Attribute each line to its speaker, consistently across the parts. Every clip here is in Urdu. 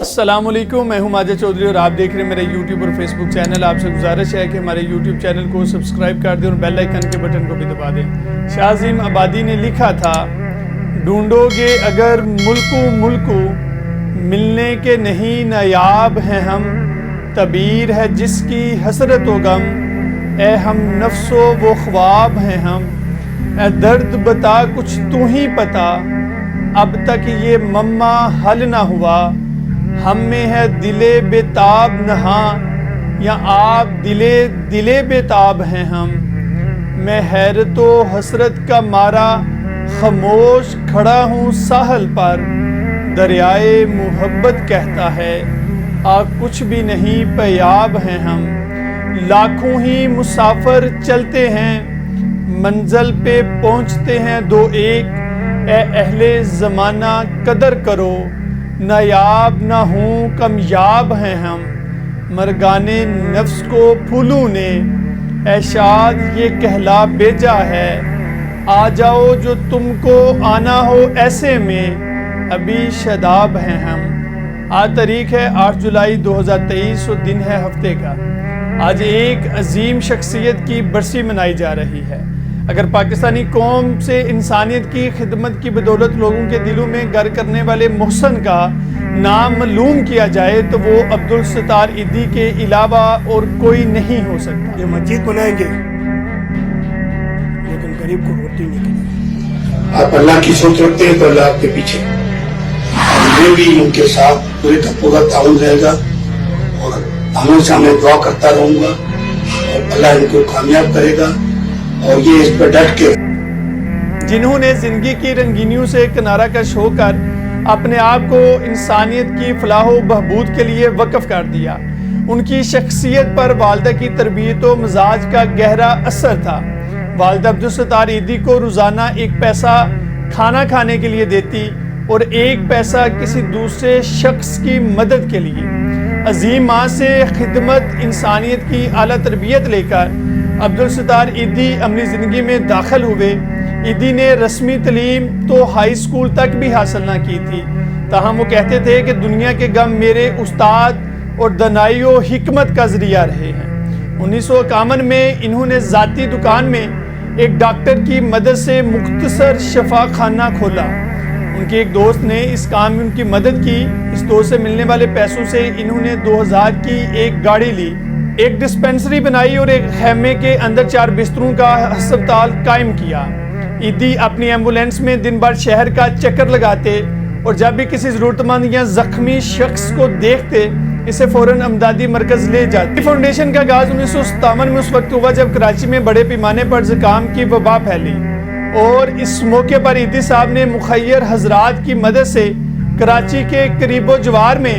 Speaker 1: السلام علیکم، میں ہوں ماجد چودھری اور آپ دیکھ رہے ہیں میرے یوٹیوب اور فیس بک چینل۔ آپ سے گزارش ہے کہ ہمارے یوٹیوب چینل کو سبسکرائب کر دیں اور بیل آئیکن کے بٹن کو بھی دبا دیں۔ شاہ عظیم آبادی نے لکھا تھا، ڈھونڈو گے اگر ملکو ملنے کے نہیں نایاب ہیں ہم، تعبیر ہے جس کی حسرت و غم، اے ہم نفس و وہ خواب ہیں ہم، اے درد بتا کچھ تو ہی پتا، اب تک یہ مما حل نہ ہوا، ہم میں ہے دل بے تاب نہاں، یا آپ دل بے تاب ہیں ہم، میں حیرت و حسرت کا مارا خاموش کھڑا ہوں ساحل پر، دریائے محبت کہتا ہے کچھ بھی نہیں پیاب ہیں ہم، لاکھوں ہی مسافر چلتے ہیں منزل پہ پہنچتے ہیں دو ایک، اے اہل زمانہ قدر کرو نایاب نہ ہوں کامیاب ہیں ہم، مرغانے نفس کو پھولوں نے اے شاد یہ کہلا بھیجا ہے، آ جاؤ جو تم کو آنا ہو ایسے میں ابھی شاداب ہیں ہم۔ آج تاریخ ہے 8 جولائی 2023 اور دن ہے ہفتے کا۔ آج ایک عظیم شخصیت کی برسی منائی جا رہی ہے۔ اگر پاکستانی قوم سے انسانیت کی خدمت کی بدولت لوگوں کے دلوں میں گھر کرنے والے محسن کا نام معلوم کیا جائے تو وہ عبدالستار عیدی کے علاوہ اور کوئی نہیں ہو سکتا۔
Speaker 2: یہ مسجد بنائیں گے لیکن غریب کو روٹی نہیں کھلائیں گے۔ آپ اللہ کی سوچ رکھتے ہیں تو اللہ آپ کے پیچھے، میں بھی ان کے ساتھ پورے کا پورا تعاون رہے گا اور ہمیشہ میں دعا کرتا رہوں گا اور اللہ ان کو کامیاب کرے گا اور یہ اس پر ڈٹ کے
Speaker 1: جنہوں نے زندگی کی رنگینیوں سے کنارہ کش ہو کر اپنے آپ کو انسانیت کی فلاح و بہبود کے لیے وقف کر دیا، ان کی شخصیت پر والدہ کی تربیت و مزاج کا گہرا اثر تھا۔ والدہ عبدالستار عیدی کو روزانہ 1 پیسہ کھانا کھانے کے لیے دیتی اور 1 پیسہ کسی دوسرے شخص کی مدد کے لیے۔ عظیم ماں سے خدمت انسانیت کی اعلیٰ تربیت لے کر عبدالستار عیدی عملی زندگی میں داخل ہوئے۔ عیدی نے رسمی تعلیم تو ہائی اسکول تک بھی حاصل نہ کی تھی، تاہم وہ کہتے تھے کہ دنیا کے غم میرے استاد اور دانائی و حکمت کا ذریعہ رہے ہیں۔ 1951 میں انہوں نے ذاتی دکان میں ایک ڈاکٹر کی مدد سے مختصر شفا خانہ کھولا۔ ان کے ایک دوست نے اس کام میں ان کی مدد کی۔ اس دوست سے ملنے والے پیسوں سے انہوں نے 2000 کی ایک گاڑی لی، ایک ڈسپینسری بنائی اور ایک خیمے کے اندر 4 بستروں کا ہسپتال قائم کیا۔ عیدی اپنی ایمبولینس میں دن بھر شہر کا چکر لگاتے اور جب بھی کسی ضرورت مند یا زخمی شخص کو دیکھتے اسے فوراً امدادی مرکز لے جاتے۔ فاؤنڈیشن کا آغاز 1957 میں اس وقت ہوا جب کراچی میں بڑے پیمانے پر زکام کی وبا پھیلی، اور اس موقع پر عیدی صاحب نے مخیر حضرات کی مدد سے کراچی کے قریب و جوار میں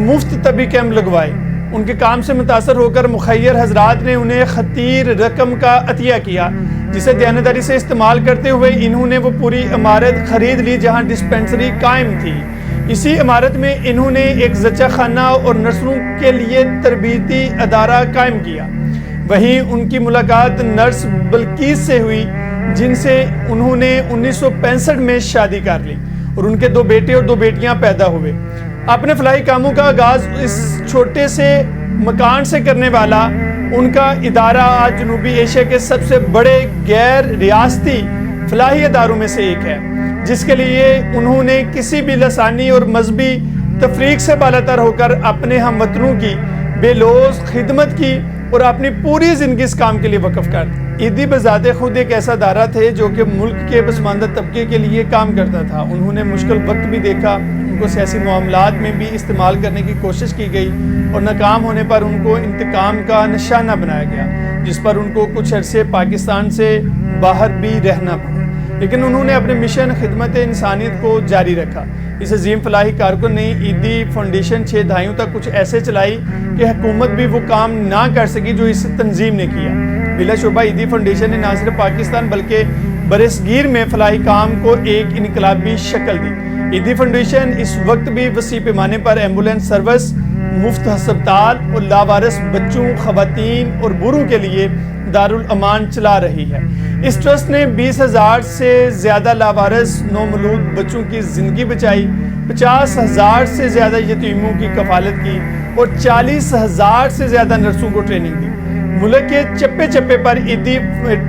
Speaker 1: مفت طبی کیمپ لگوائے۔ ان کے کام سے متاثر ہو کر مخیر حضرات نے انہیں خطیر رقم کا عطیہ کیا، جسے دیانتداری سے استعمال کرتے ہوئے انہوں نے وہ پوری عمارت خرید لی جہاں ڈسپینسری قائم تھی۔ اسی عمارت میں انہوں نے ایک زچہ خانہ اور نرسوں کے لیے تربیتی ادارہ قائم کیا۔ وہیں ان کی ملاقات نرس بلقیس سے ہوئی، جن سے انہوں نے 1965 میں شادی کر لی اور ان کے 2 بیٹے اور 2 بیٹیاں پیدا ہوئے۔ اپنے فلاحی کاموں کا آغاز اس چھوٹے سے مکان سے کرنے والا ان کا ادارہ آج جنوبی ایشیا کے سب سے بڑے غیر ریاستی فلاحی اداروں میں سے ایک ہے، جس کے لیے انہوں نے کسی بھی لسانی اور مذہبی تفریق سے بالاتر ہو کر اپنے ہم وطنوں کی بے لوث خدمت کی اور اپنی پوری زندگی اس کام کے لیے وقف کر دی۔ عیدی بذات خود ایک ایسا ادارہ تھے جو کہ ملک کے پسماندہ طبقے کے لیے کام کرتا تھا۔ انہوں نے مشکل وقت بھی دیکھا، ان کو سیاسی معاملات میں بھی استعمال کرنے کی کوشش کی گئی اور ناکام ہونے پر ان کو انتقام کا نشانہ بنایا گیا، جس پر ان کو کچھ عرصے پاکستان سے باہر بھی رہنا پڑا، لیکن انہوں نے اپنے مشن خدمت انسانیت کو جاری رکھا۔ اس عظیم فلاحی کارکن نے عیدی فاؤنڈیشن 6 دہائیوں تک کچھ ایسے چلائی کہ حکومت بھی وہ کام نہ کر سکی جو اس تنظیم نے کیا۔ بلا شبہ عیدی فاؤنڈیشن نے نہ صرف پاکستان بلکہ برصغیر میں فلاحی کام کو ایک انقلابی شکل دی۔ عیدی فاؤنڈیشن اس وقت بھی وسیع پیمانے پر ایمبولینس سروس، مفت ہسپتال اور لاوارث بچوں، خواتین اور بوڑھوں کے لیے دارالامان چلا رہی ہے۔ اس ٹرسٹ نے 20,000 سے زیادہ لاوارث نومولود بچوں کی زندگی بچائی، 50,000 سے زیادہ یتیموں کی کفالت کی اور 40,000 سے زیادہ نرسوں کو ٹریننگ دی۔ ملک کے چپے چپے پر عیدی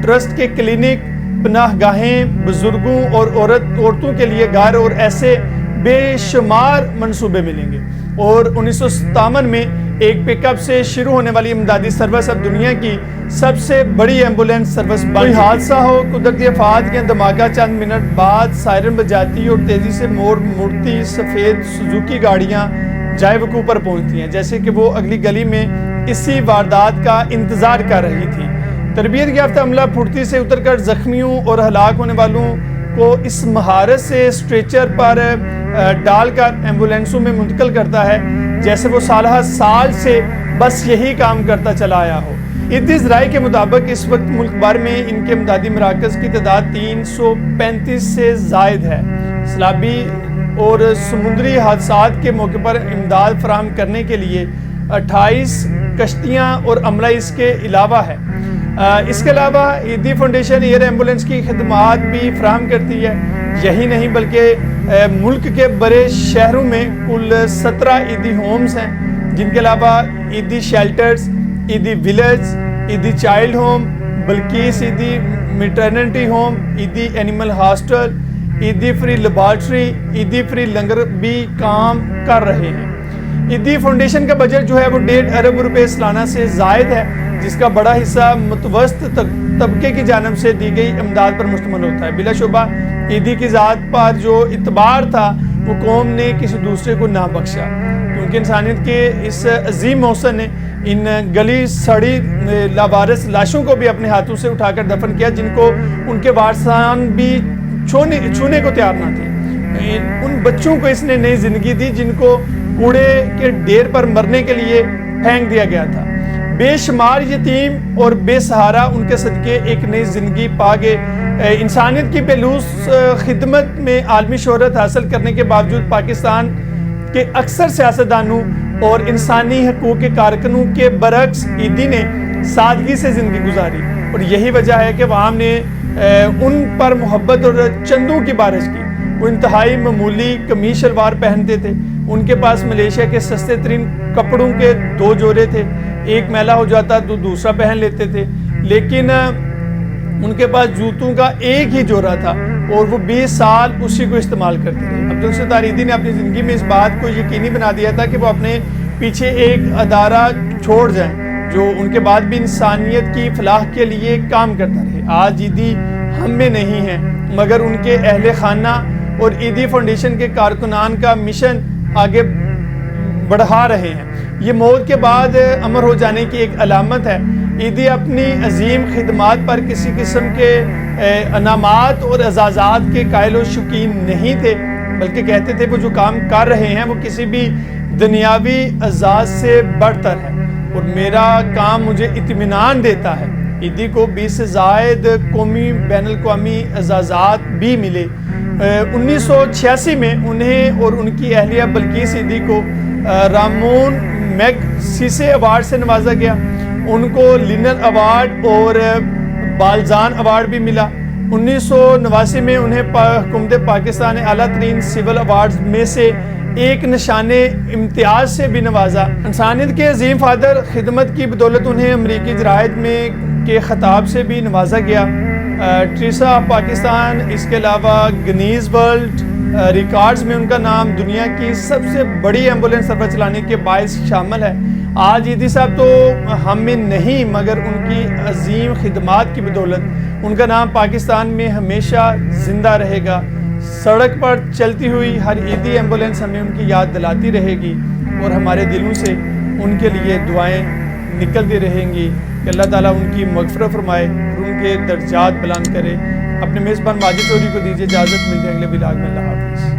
Speaker 1: ٹرسٹ کے کلینک، پناہ گاہیں، بزرگوں اور عورتوں کے لیے گھر اور ایسے بے شمار منصوبے ملیں گے۔ اور 1957 میں ایک پک اپ سے شروع ہونے والی امدادی سروس اب دنیا کی سب سے بڑی ایمبولینس سروس بن گئی۔ کوئی حادثہ ہو، قدرتی آفات یا دھماکہ، چند منٹ بعد سائرن بجاتی اور تیزی سے مڑتی سفید سوزوکی گاڑیاں جائے وقوع پر پہنچتی ہیں، جیسے کہ وہ اگلی گلی میں اسی واردات کا انتظار کر رہی تھی۔ تربیت یافتہ عملہ پھرتی سے اتر کر زخمیوں اور ہلاک ہونے والوں کو اس مہارت سے اسٹریچر پر ڈال کر ایمبولینسوں میں منتقل کرتا ہے جیسے وہ سالہ سال سے بس یہی کام کرتا چلا آیا ہو۔ عدی ذرائع کے مطابق اس وقت ملک بھر میں ان کے امدادی مراکز کی تعداد 335 سے زائد ہے۔ سیلابی اور سمندری حادثات کے موقع پر امداد فراہم کرنے کے لیے 28 کشتیاں اور عملہ اس کے علاوہ ہے۔ اس کے علاوہ عیدی فاؤنڈیشن ایئر ایمبولینس کی خدمات بھی فراہم کرتی ہے۔ یہی نہیں بلکہ ملک کے بڑے شہروں میں کل 17 عیدی ہومز ہیں، جن کے علاوہ عیدی شیلٹرز، عیدی ویلیج، عیدی چائلڈ ہوم، بلقیس عیدی میٹرنٹی ہوم، عیدی اینیمل ہاسٹل، عیدی فری لیبارٹری، عیدی فری لنگر بھی کام کر رہے ہیں۔ عیدی فاؤنڈیشن کا بجٹ جو ہے وہ 1.5 ارب روپے سالانہ سے زائد ہے، جس کا بڑا حصہ متوسط طبقے کی جانب سے دی گئی امداد پر مشتمل ہوتا ہے۔ بلا شبہ عیدی کی ذات پر جو اعتبار تھا وہ قوم نے کسی دوسرے کو نہ بخشا، کیونکہ انسانیت کے اس عظیم محسن نے ان گلی سڑی لاوارث لاشوں کو بھی اپنے ہاتھوں سے اٹھا کر دفن کیا، جن کو ان کے وارثان بھی چھونے کو تیار نہ تھے۔ ان بچوں کو اس نے نئی زندگی دی جن کو کوڑے کے ڈھیر پر مرنے کے لیے پھینک دیا گیا تھا۔ بے شمار یتیم اور بے سہارا ان کے صدقے ایک نئی زندگی پا گئے۔ انسانیت کی بیلوس خدمت میں عالمی شہرت حاصل کرنے کے باوجود پاکستان کے اکثر سیاستدانوں اور انسانی حقوق کے کارکنوں کے برعکس عیدی نے سادگی سے زندگی گزاری، اور یہی وجہ ہے کہ عوام نے ان پر محبت اور چندوں کی بارش کی۔ وہ انتہائی معمولی قمیص شلوار پہنتے تھے، ان کے پاس ملیشیا کے سستے ترین کپڑوں کے 2 جوڑے تھے، ایک میلا ہو جاتا تو دوسرا پہن لیتے تھے، لیکن ان کے پاس جوتوں کا ایک ہی جوڑا تھا اور وہ 20 سال اسی کو استعمال کرتے رہے۔ عبدالستار عیدی نے اپنی زندگی میں اس بات کو یقینی بنا دیا تھا کہ وہ اپنے پیچھے ایک ادارہ چھوڑ جائیں جو ان کے بعد بھی انسانیت کی فلاح کے لیے کام کرتا رہے۔ آج عیدی ہم میں نہیں ہیں، مگر ان کے اہل خانہ اور عیدی فاؤنڈیشن کے کارکنان کا مشن آگے بڑھا رہے ہیں۔ یہ موت کے بعد امر ہو جانے کی ایک علامت ہے۔ عیدی اپنی عظیم خدمات پر کسی قسم کے انعامات اور اعزازات کے قائل و شوقین نہیں تھے، بلکہ کہتے تھے وہ جو کام کر رہے ہیں وہ کسی بھی دنیاوی اعزاز سے بڑھ کر ہے، اور میرا کام مجھے اطمینان دیتا ہے۔ عیدی کو 20 سے زائد قومی بین الاقوامی اعزازات بھی ملے۔ 1986 میں انہیں اور ان کی اہلیہ بلقیس عیدی کو رامون میگسیسے ایوارڈ سے نوازا گیا۔ ان کو لینر ایوارڈ اور بالزان ایوارڈ بھی ملا۔ 1989 میں انہیں حکومت پاکستان نے اعلیٰ ترین سول ایوارڈز میں سے ایک نشانے امتیاز سے بھی نوازا۔ انسانیت کے عظیم فادر خدمت کی بدولت انہیں امریکی جرائد میں کے خطاب سے بھی نوازا گیا۔ ٹریسا آف پاکستان، اس کے علاوہ گنیز ورلڈ ریکارڈز میں ان کا نام دنیا کی سب سے بڑی ایمبولینس سروس چلانے کے باعث شامل ہے۔ آج عیدی صاحب تو ہم میں نہیں، مگر ان کی عظیم خدمات کی بدولت ان کا نام پاکستان میں ہمیشہ زندہ رہے گا۔ سڑک پر چلتی ہوئی ہر عیدی ایمبولینس ہمیں ان کی یاد دلاتی رہے گی، اور ہمارے دلوں سے ان کے لیے دعائیں نکلتی رہیں گی کہ اللہ تعالیٰ ان کی مغفرت فرمائے اور ان کے درجات بلند کرے۔ اپنے میزبان ماجد چودھری کو دیجیے اجازت، ملتے ہیں اگلے ولاگ میں۔ اللہ حافظ۔